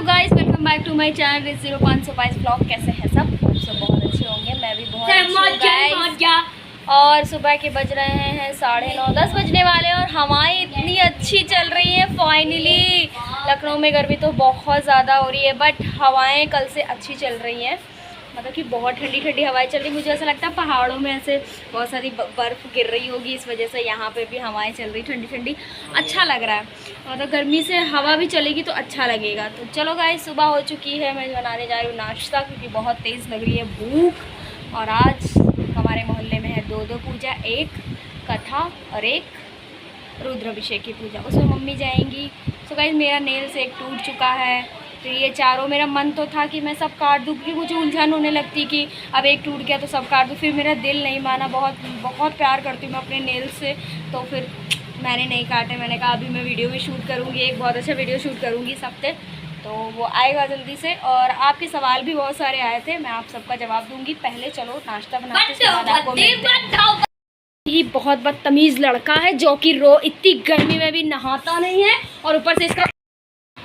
Guys welcome back to my channel 0522 blog. कैसे हैं सब बहुत अच्छे होंगे। मैं भी बहुत अच्छी हूं। और सुबह के बज रहे हैं 9:30 बजने वाले और हवाएं इतनी अच्छी चल रही हैं। फाइनली लखनऊ में गर्मी तो बहुत ज़्यादा हो रही है बट हवाएं कल से अच्छी चल रही हैं। मतलब कि बहुत ठंडी ठंडी हवाएं चल रही। मुझे ऐसा लगता है पहाड़ों में ऐसे बहुत सारी बर्फ़ गिर रही होगी, इस वजह से यहाँ पे भी हवाएं चल रही ठंडी ठंडी। अच्छा लग रहा है। मतलब गर्मी से हवा भी चलेगी तो अच्छा लगेगा। तो चलो गाइस सुबह हो चुकी है। मैं बनाने जा रही हूँ नाश्ता क्योंकि बहुत तेज़ लग रही है भूख। और आज हमारे मोहल्ले में है दो पूजा, एक कथा और एक रुद्राभिषेक की पूजा। उसमें मम्मी जाएंगी। तो गाइस मेरा नेल्स एक टूट चुका है। फिर ये चारों, मेरा मन तो था कि मैं सब काट दूँ क्योंकि मुझे उलझन होने लगती कि अब एक टूट गया तो सब काट दूँ। फिर मेरा दिल नहीं माना। बहुत प्यार करती हूँ मैं अपने नेल्स से, तो फिर मैंने नहीं काटे। मैंने कहा अभी मैं वीडियो भी शूट करूँगी, एक बहुत अच्छा वीडियो शूट करूँगी इस हफ्ते, तो वो आएगा जल्दी से। और आपके सवाल भी बहुत सारे आए थे, मैं आप सबका जवाब दूँगी। पहले चलो नाश्ता बनाते हैं, आपको ये बहुत बदतमीज़ लड़का है जो कि इतनी गर्मी में भी नहाता नहीं है और ऊपर से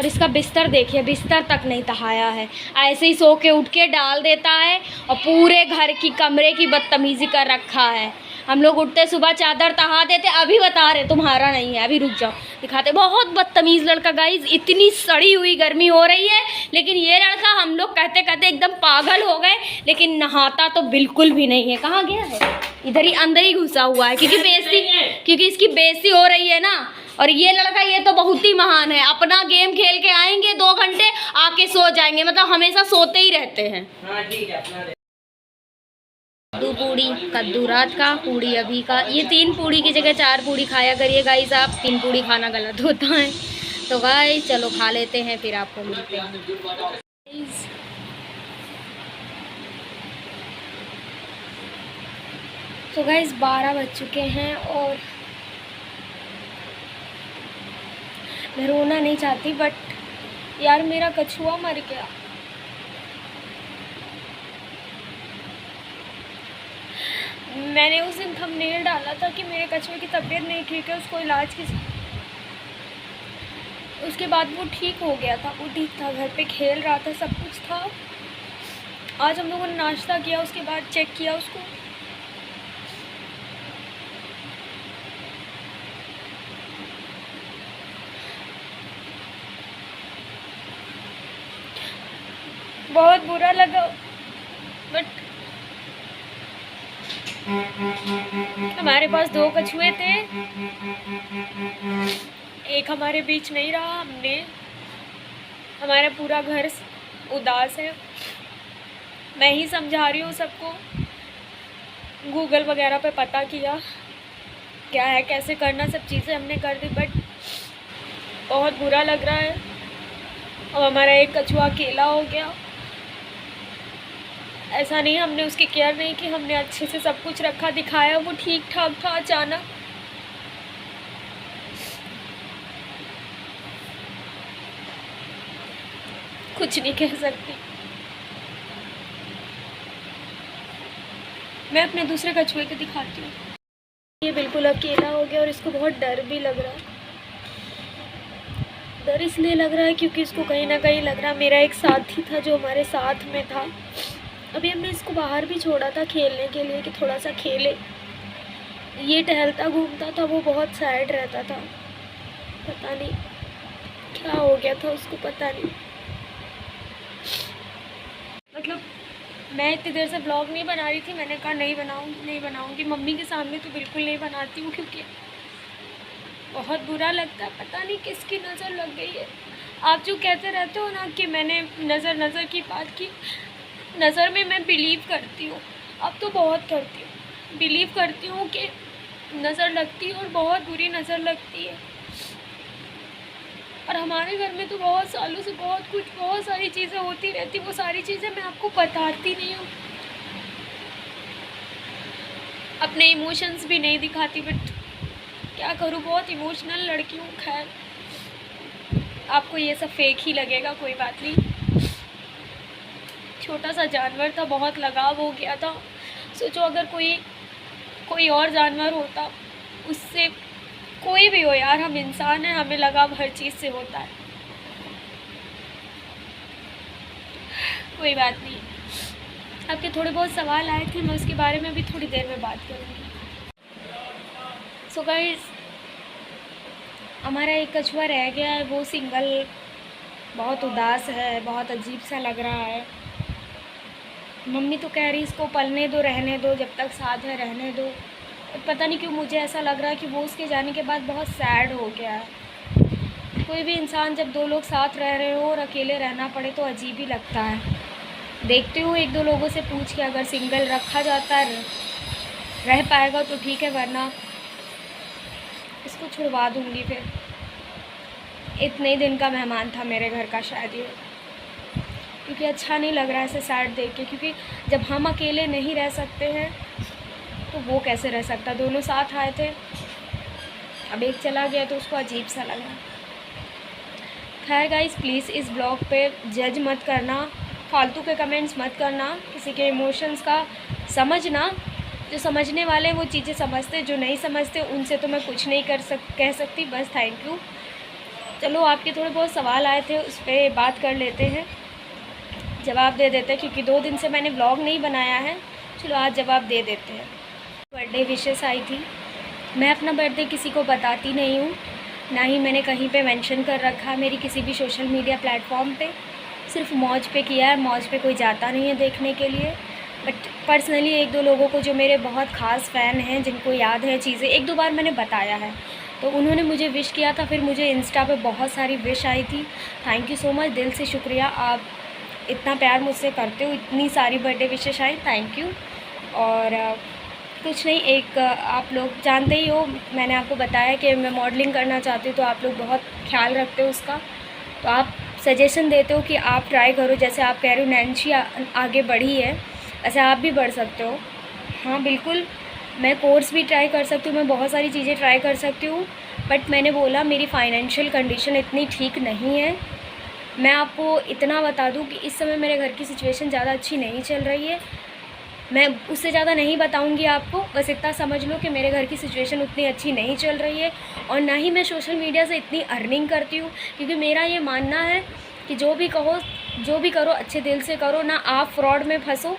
इसका बिस्तर देखिए, बिस्तर तक नहीं तहाया है। ऐसे ही सो के उठ के डाल देता है और पूरे घर की कमरे की बदतमीज़ी कर रखा है। हम लोग उठते सुबह चादर तहा देते, अभी बता रहे तुम्हारा नहीं है, अभी रुक जाओ दिखाते। बहुत बदतमीज़ लड़का गाइज। इतनी सड़ी हुई गर्मी हो रही है लेकिन ये लड़का, हम लोग कहते कहते एकदम पागल हो गए, लेकिन नहाता तो बिल्कुल भी नहीं है। कहाँ गया है? इधर ही अंदर ही घुसा हुआ है क्योंकि इसकी बेइज्जती हो रही है ना। और ये लड़का ये तो बहुत ही महान है। अपना गेम खेल के आएंगे 2 घंटे, आके सो जाएंगे। मतलब हमेशा सोते ही रहते हैं। दो पूड़ी, कद्दू रात का, पूड़ी अभी का। ये 3 पूड़ी की जगह 4 पूड़ी खाया करिए गाइस आप। 3 पूड़ी खाना गलत होता है। तो गाइस चलो खा लेते हैं, फिर आपको मिलते हैं। तो गाइस 12 बज चुके हैं और मैं रोना नहीं चाहती बट यार मेरा कछुआ मर गया। मैंने उस दिन थंबनेल डाला था कि मेरे कछुए की तबीयत नहीं ठीक है, उसको इलाज की। उसके बाद वो ठीक हो गया था, वो ठीक था, घर पे खेल रहा था, सब कुछ था। आज हम लोगों ने नाश्ता किया, उसके बाद चेक किया उसको। बहुत बुरा लगा बट हमारे पास 2 कछुए थे, एक हमारे बीच नहीं रहा। हमारा पूरा घर उदास है। मैं ही समझा रही हूँ सबको, गूगल वगैरह पे पता किया क्या है कैसे करना, सब चीज़ें हमने कर दी बट बहुत बुरा लग रहा है। अब हमारा एक कछुआ अकेला हो गया। ऐसा नहीं हमने उसकी केयर नहीं की, हमने अच्छे से सब कुछ रखा, दिखाया, वो ठीक ठाक था। अचानक कुछ नहीं कह सकती। मैं अपने दूसरे कछुए को दिखाती हूँ। ये बिल्कुल अकेला हो गया और इसको बहुत डर भी लग रहा है। डर इसलिए लग रहा है क्योंकि इसको कहीं ना कहीं लग रहा है मेरा एक साथी था जो हमारे साथ में था। अभी हमने इसको बाहर भी छोड़ा था खेलने के लिए कि थोड़ा सा खेले। ये टहलता घूमता था, वो बहुत सैड रहता था। पता नहीं क्या हो गया था उसको, पता नहीं। मतलब मैं इतनी देर से ब्लॉग नहीं बना रही थी। मैंने कहा नहीं बनाऊंगी। मम्मी के सामने तो बिल्कुल नहीं बनाती हूँ क्योंकि बहुत बुरा लगता है। पता नहीं किसकी नज़र लग गई है। आप जो कहते रहते हो ना कि मैंने नज़र की बात की, नज़र में मैं बिलीव करती हूँ। अब तो बहुत करती हूँ, बिलीव करती हूँ कि नज़र लगती है और बहुत बुरी नज़र लगती है। और हमारे घर में तो बहुत सालों से बहुत सारी चीज़ें होती रहती। वो सारी चीज़ें मैं आपको बताती नहीं हूँ, अपने इमोशंस भी नहीं दिखाती बट क्या करूँ, बहुत इमोशनल लड़की हूँ। खैर आपको ये सब फेक ही लगेगा, कोई बात नहीं। छोटा सा जानवर था, बहुत लगाव हो गया था। सोचो अगर कोई और जानवर होता, उससे कोई भी हो यार, हम इंसान हैं, हमें लगाव हर चीज़ से होता है। कोई बात नहीं। आपके थोड़े बहुत सवाल आए थे, मैं उसके बारे में भी थोड़ी देर में बात करूँगी। सो गाइस, हमारा एक कछुआ रह गया है, वो सिंगल बहुत उदास है, बहुत अजीब सा लग रहा है। मम्मी तो कह रही इसको पलने दो, रहने दो, जब तक साथ है रहने दो। पता नहीं क्यों मुझे ऐसा लग रहा है कि वो उसके जाने के बाद बहुत सैड हो गया है। कोई भी इंसान जब दो लोग साथ रह रहे हो और अकेले रहना पड़े तो अजीब ही लगता है। देखते हो एक दो लोगों से पूछ के, अगर सिंगल रखा जाता है रह पाएगा तो ठीक है, वरना इसको छुड़वा दूँगी। फिर इतने ही दिन का मेहमान था मेरे घर का शायद ये, क्योंकि अच्छा नहीं लग रहा है ऐसे सैड देख के। क्योंकि जब हम अकेले नहीं रह सकते हैं तो वो कैसे रह सकता। दोनों साथ आए थे, अब एक चला गया तो उसको अजीब सा लगा। खैर गाइस, प्लीज़ इस ब्लॉग पे जज मत करना, फालतू के कमेंट्स मत करना, किसी के इमोशंस का समझना। जो समझने वाले हैं वो चीज़ें समझते, जो नहीं समझते उनसे तो मैं कुछ नहीं कह सकती। बस थैंक यू। चलो, आपके थोड़े बहुत सवाल आए थे, उस पर बात कर लेते हैं, जवाब दे देते हैं। क्योंकि 2 दिन से मैंने ब्लॉग नहीं बनाया है, चलो आज जवाब दे देते हैं। बर्थडे विशेस आई थी। मैं अपना बर्थडे किसी को बताती नहीं हूँ, ना ही मैंने कहीं पे मेंशन कर रखा मेरी किसी भी सोशल मीडिया प्लेटफॉर्म पे। सिर्फ मौज पे किया है, मौज पे कोई जाता नहीं है देखने के लिए। बट पर्सनली एक दो लोगों को, जो मेरे बहुत ख़ास फ़ैन हैं, जिनको याद है चीज़ें, 1-2 बार मैंने बताया है, तो उन्होंने मुझे विश किया था। फिर मुझे इंस्टा पे बहुत सारी विश आई थी। थैंक यू सो मच, दिल से शुक्रिया। आप इतना प्यार मुझसे करते हो, इतनी सारी birthday wishes I, thank you. और कुछ नहीं, एक आप लोग जानते ही हो, मैंने आपको बताया कि मैं मॉडलिंग करना चाहती हूँ, तो आप लोग बहुत ख्याल रखते हो उसका, तो आप सजेशन देते हो कि आप ट्राई करो। जैसे आप कह रहे हो नैन्सी आगे बढ़ी है, ऐसे आप भी बढ़ सकते हो। हाँ बिल्कुल, मैं कोर्स भी ट्राई कर सकती हूँ, मैं बहुत सारी चीज़ें ट्राई कर सकती हूँ। बट मैंने बोला मेरी फाइनेंशियल कंडीशन इतनी ठीक नहीं है। मैं आपको इतना बता दूँ कि इस समय मेरे घर की सिचुएशन ज़्यादा अच्छी नहीं चल रही है। मैं उससे ज़्यादा नहीं बताऊंगी आपको, बस इतना समझ लो कि मेरे घर की सिचुएशन उतनी अच्छी नहीं चल रही है। और ना ही मैं सोशल मीडिया से इतनी अर्निंग करती हूँ, क्योंकि मेरा ये मानना है कि जो भी कहो, जो भी करो अच्छे दिल से करो, ना आप फ्रॉड में फंसो,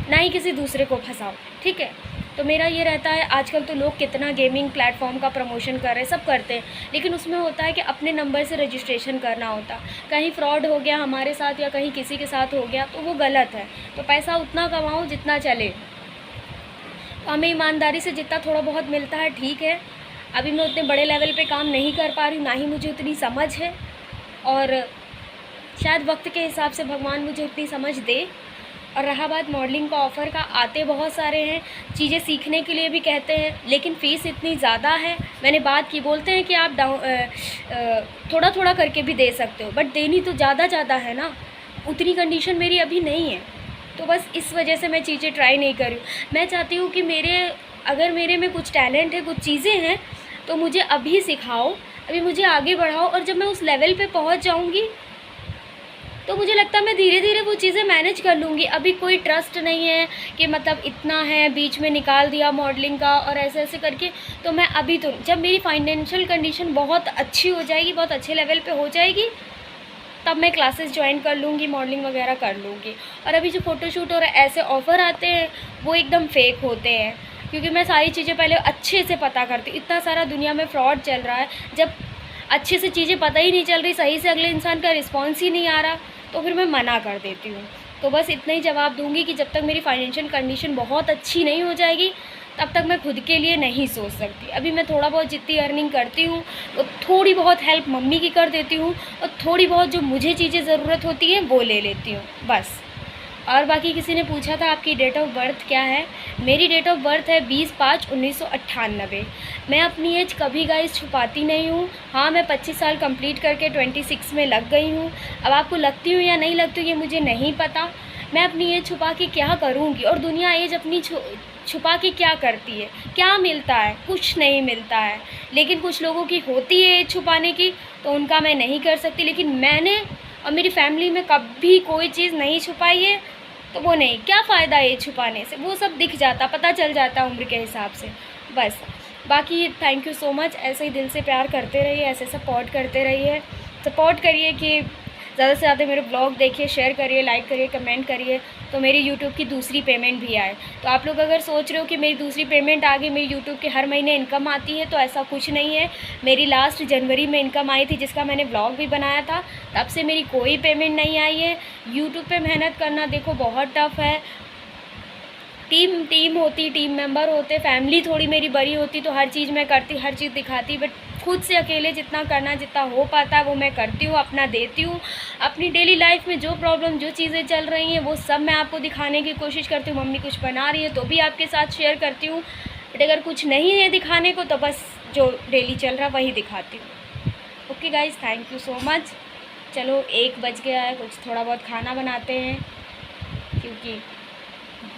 ना ही किसी दूसरे को फंसाओ, ठीक है। तो मेरा ये रहता है, आजकल तो लोग कितना गेमिंग प्लेटफॉर्म का प्रमोशन कर रहे हैं, सब करते हैं, लेकिन उसमें होता है कि अपने नंबर से रजिस्ट्रेशन करना होता। कहीं फ्रॉड हो गया हमारे साथ या कहीं किसी के साथ हो गया तो वो गलत है। तो पैसा उतना कमाओ जितना चले। तो हमें ईमानदारी से जितना थोड़ा बहुत मिलता है ठीक है। अभी मैं उतने बड़े लेवल पे काम नहीं कर पा रही हूँ, ना ही मुझे उतनी समझ है, और शायद वक्त के हिसाब से भगवान मुझे उतनी समझ दे। और रहा बात मॉडलिंग का ऑफ़र का, आते बहुत सारे हैं, चीज़ें सीखने के लिए भी कहते हैं, लेकिन फ़ीस इतनी ज़्यादा है। मैंने बात की, बोलते हैं कि आप थोड़ा थोड़ा करके भी दे सकते हो, बट देनी तो ज़्यादा है ना, उतनी कंडीशन मेरी अभी नहीं है। तो बस इस वजह से मैं चीज़ें ट्राई नहीं कर रही हूँ। मैं चाहती हूँ कि अगर मेरे में कुछ टैलेंट है, कुछ चीज़ें हैं, तो मुझे अभी सिखाओ, अभी मुझे आगे बढ़ाओ। और जब मैं उस लेवल पे पहुँच जाऊँगी तो मुझे लगता है मैं धीरे धीरे वो चीज़ें मैनेज कर लूँगी। अभी कोई ट्रस्ट नहीं है कि मतलब इतना है, बीच में निकाल दिया मॉडलिंग का और ऐसे ऐसे करके। तो मैं अभी तो, जब मेरी फाइनेंशियल कंडीशन बहुत अच्छी हो जाएगी, बहुत अच्छे लेवल पे हो जाएगी, तब मैं क्लासेस ज्वाइन कर लूँगी, मॉडलिंग वगैरह कर लूँगी। और अभी जो फ़ोटोशूट और ऐसे ऑफ़र आते हैं वो एकदम फेक होते हैं, क्योंकि मैं सारी चीज़ें पहले अच्छे से पता करती हूँ। इतना सारा दुनिया में फ्रॉड चल रहा है, जब अच्छे से चीज़ें पता ही नहीं चल रही, सही से अगले इंसान का रिस्पॉन्स ही नहीं आ रहा, तो फिर मैं मना कर देती हूँ। तो बस इतना ही जवाब दूँगी कि जब तक मेरी फाइनेंशियल कंडीशन बहुत अच्छी नहीं हो जाएगी, तब तक मैं खुद के लिए नहीं सोच सकती। अभी मैं थोड़ा बहुत जितनी अर्निंग करती हूँ, तो थोड़ी बहुत हेल्प मम्मी की कर देती हूँ, और थोड़ी बहुत जो मुझे चीज़ें ज़रूरत होती हैं वो ले लेती हूँ बस। और बाकी किसी ने पूछा था आपकी डेट ऑफ बर्थ क्या है। मेरी डेट ऑफ बर्थ है 20/5/1998। मैं अपनी एज कभी गाइस छुपाती नहीं हूँ। हाँ, मैं 25 साल कंप्लीट करके 26 में लग गई हूँ। अब आपको लगती हूँ या नहीं लगती हूँ ये मुझे नहीं पता। मैं अपनी एज छुपा के क्या करूँगी, और दुनिया एज अपनी छुपा के क्या करती है, क्या मिलता है? कुछ नहीं मिलता है। लेकिन कुछ लोगों की होती है एज छुपाने की, तो उनका मैं नहीं कर सकती। लेकिन मैंने और मेरी फैमिली में कभी कोई चीज़ नहीं छुपाई है, तो वो नहीं, क्या फ़ायदा है छुपाने से, वो सब दिख जाता, पता चल जाता उम्र के हिसाब से बस। बाकी थैंक यू सो मच, ऐसे ही दिल से प्यार करते रहिए, ऐसे सपोर्ट करते रहिए, सपोर्ट करिए कि ज़्यादा से ज़्यादा मेरे ब्लॉग देखिए, शेयर करिए, लाइक करिए, कमेंट करिए, तो मेरी यूट्यूब की दूसरी पेमेंट भी आए। तो आप लोग अगर सोच रहे हो कि मेरी दूसरी पेमेंट आ गई, मेरी यूट्यूब की हर महीने इनकम आती है, तो ऐसा कुछ नहीं है। मेरी लास्ट जनवरी में इनकम आई थी, जिसका मैंने ब्लॉग भी बनाया था, तब से मेरी कोई पेमेंट नहीं आई है। यूट्यूब पे मेहनत करना देखो बहुत टफ़ है। टीम होती, टीम मेंबर होते, फैमिली थोड़ी मेरी बड़ी होती तो हर चीज़ मैं करती, हर चीज़ दिखाती, बट खुद से अकेले जितना करना, जितना हो पाता है वो मैं करती हूँ, अपना देती हूँ। अपनी डेली लाइफ में जो प्रॉब्लम, जो चीज़ें चल रही हैं वो सब मैं आपको दिखाने की कोशिश करती हूँ। मम्मी कुछ बना रही है तो भी आपके साथ शेयर करती हूँ, बट अगर कुछ नहीं है दिखाने को तो बस जो डेली चल रहा वही दिखाती हूँ। Okay guys, thank you so much. चलो 1 बज गया है, कुछ थोड़ा बहुत खाना बनाते हैं, क्योंकि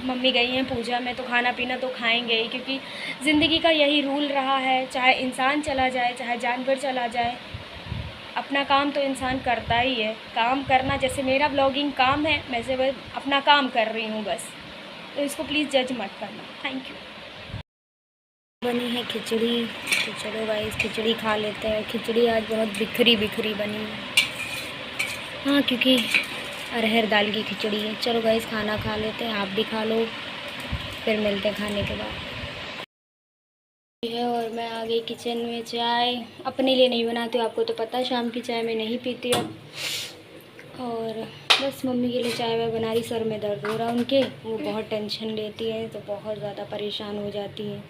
मम्मी गई हैं पूजा में, तो खाना पीना तो खाएंगे ही, क्योंकि ज़िंदगी का यही रूल रहा है। चाहे इंसान चला जाए, चाहे जानवर चला जाए, अपना काम तो इंसान करता ही है। काम करना, जैसे मेरा ब्लॉगिंग काम है, मैं से बस अपना काम कर रही हूँ बस, तो इसको प्लीज़ जज मत करना। Thank you. बनी है खिचड़ी, तो चलो गाइस खिचड़ी खा लेते हैं। खिचड़ी आज बहुत बिखरी बिखरी बनी है, हाँ, क्योंकि अरहर दाल की खिचड़ी है। चलो गाइस खाना खा लेते हैं, आप भी खा लो, फिर मिलते हैं खाने के बाद। है और मैं आ गई किचन में। चाय अपने लिए नहीं बनाती हूँ, आपको तो पता है, शाम की चाय मैं नहीं पीती अब, और बस मम्मी के लिए चाय वाय बना रही। सर में दर्द हो रहा उनके, वो बहुत टेंशन लेती है, तो बहुत ज़्यादा परेशान हो जाती है।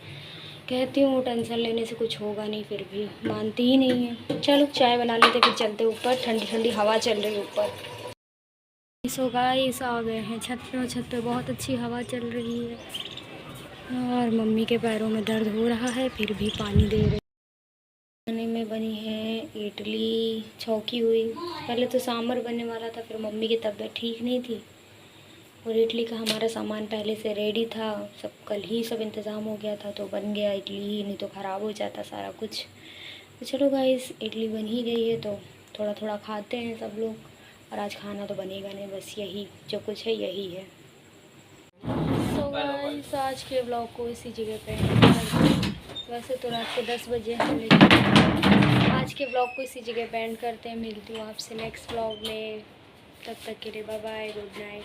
कहती हूँ टेंशन लेने से कुछ होगा नहीं, फिर भी मानती ही नहीं है। चलो चाय बना लेते, फिर चलते ऊपर, ठंडी ठंडी हवा चल रही है ऊपर। सो गाइस आ गए हैं छत पे, और छत पे बहुत अच्छी हवा चल रही है, और मम्मी के पैरों में दर्द हो रहा है, फिर भी पानी दे रही। खाने में बनी है इडली छौंकी हुई। पहले तो सांभर बनने वाला था, फिर मम्मी की तबीयत ठीक नहीं थी, और इडली का हमारा सामान पहले से रेडी था, सब कल ही सब इंतज़ाम हो गया था, तो बन गया इडली ही, नहीं तो ख़राब हो जाता सारा कुछ। तो चलो गाइस इडली बन ही गई है, तो थोड़ा थोड़ा खाते हैं सब लोग, और आज खाना तो बनेगा नहीं, बस यही जो कुछ है यही है। सो गाइस आज के ब्लॉग को इसी जगह पे, वैसे तो रात के 10 बजे हैं, लेकिन आज के ब्लॉग को इसी जगह पे एंड करते हैं। मिलती हूँ आपसे नेक्स्ट ब्लॉग में, तब तक के लिए बाय बाय, गुड नाइट।